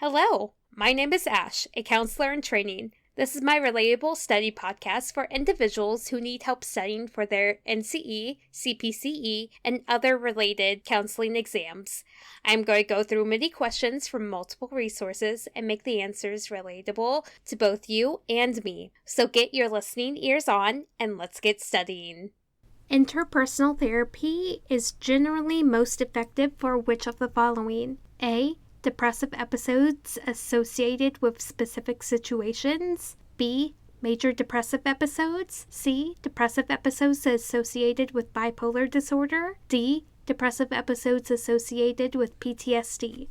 Hello, my name is Ash, a counselor in training. This is my Relatable study podcast for individuals who need help studying for their NCE, CPCE, and other related counseling exams. I'm going to go through many questions from multiple resources and make the answers relatable to both you and me. So get your listening ears on and let's get studying. Interpersonal therapy is generally most effective for which of the following? A. Depressive episodes associated with specific situations. B. Major depressive episodes. C. Depressive episodes associated with bipolar disorder. D. Depressive episodes associated with PTSD.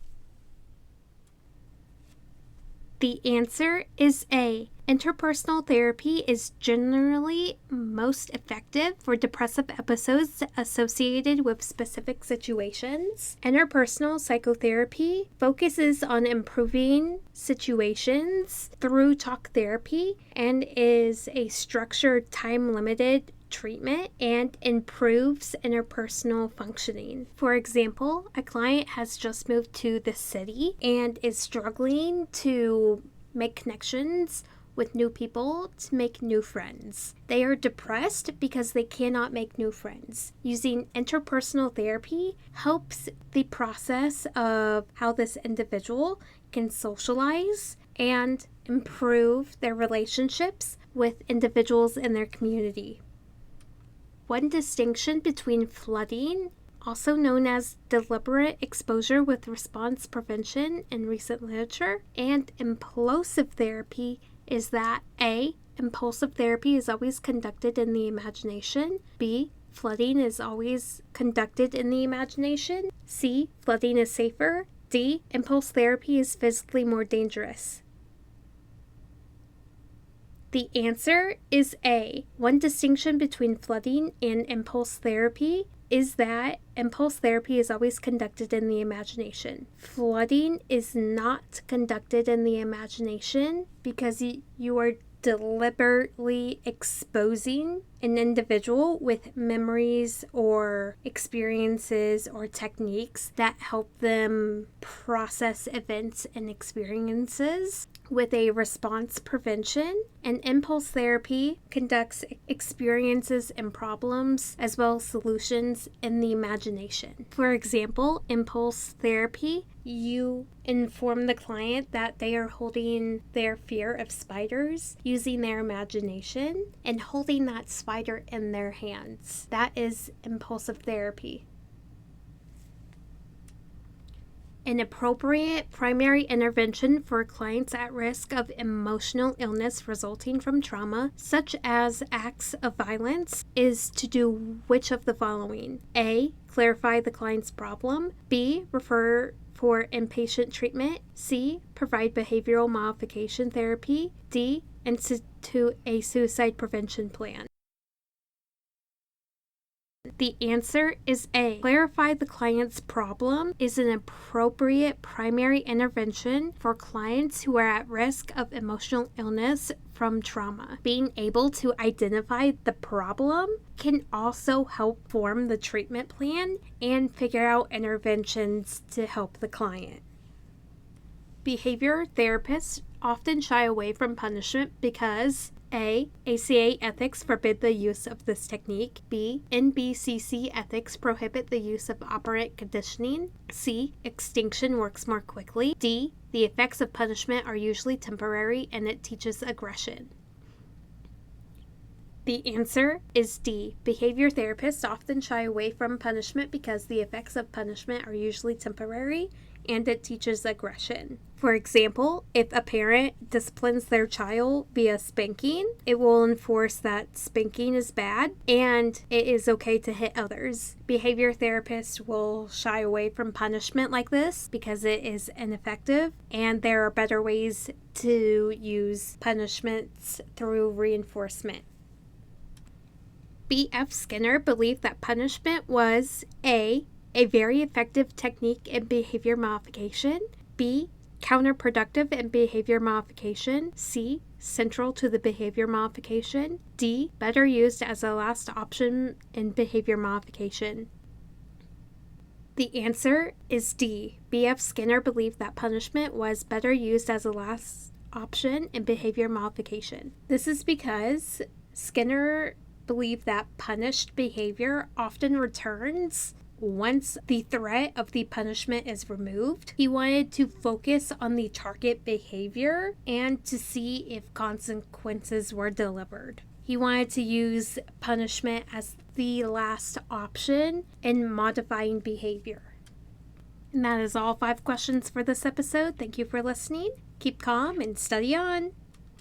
The answer is A. Interpersonal therapy is generally most effective for depressive episodes associated with specific situations. Interpersonal psychotherapy focuses on improving situations through talk therapy and is a structured, time-limited treatment and improves interpersonal functioning. For example, a client has just moved to the city and is struggling to make connections with new people to make new friends. They are depressed because they cannot make new friends. Using interpersonal therapy helps the process of how this individual can socialize and improve their relationships with individuals in their community. One distinction between flooding, also known as deliberate exposure with response prevention in recent literature, and implosive therapy is that A. Impulsive therapy is always conducted in the imagination. B. Flooding is always conducted in the imagination. C. Flooding is safer. D. Impulse therapy is physically more dangerous. The answer is A. One distinction between flooding and impulse therapy is that impulse therapy is always conducted in the imagination. Flooding is not conducted in the imagination because you are deliberately exposing an individual with memories or experiences or techniques that help them process events and experiences with a response prevention. And impulse therapy conducts experiences and problems as well as solutions in the imagination. For example, impulse therapy, you inform the client that they are holding their fear of spiders using their imagination and holding that spider in their hands. That is impulsive therapy. An appropriate primary intervention for clients at risk of emotional illness resulting from trauma, such as acts of violence, is to do which of the following? A. Clarify the client's problem. B. Refer for inpatient treatment. C. Provide behavioral modification therapy. D. Institute a suicide prevention plan. The answer is A. Clarify the client's problem is an appropriate primary intervention for clients who are at risk of emotional illness from trauma. Being able to identify the problem can also help form the treatment plan and figure out interventions to help the client. Behavior therapists often shy away from punishment because A. ACA ethics forbid the use of this technique. B. NBCC ethics prohibit the use of operant conditioning. C. Extinction works more quickly. D. The effects of punishment are usually temporary and it teaches aggression. The answer is D. Behavior therapists often shy away from punishment because the effects of punishment are usually temporary and it teaches aggression. For example, if a parent disciplines their child via spanking, it will enforce that spanking is bad and it is okay to hit others. Behavior therapists will shy away from punishment like this because it is ineffective and there are better ways to use punishments through reinforcement. B.F. Skinner believed that punishment was A. a very effective technique in behavior modification. B. Counterproductive in behavior modification. C. Central to the behavior modification. D. Better used as a last option in behavior modification. The answer is D. B.F. Skinner believed that punishment was better used as a last option in behavior modification. This is because Skinner believed that punished behavior often returns once the threat of the punishment is removed. He wanted to focus on the target behavior and to see if consequences were delivered. He wanted to use punishment as the last option in modifying behavior. And that is all 5 questions for this episode. Thank you for listening. Keep calm and study on.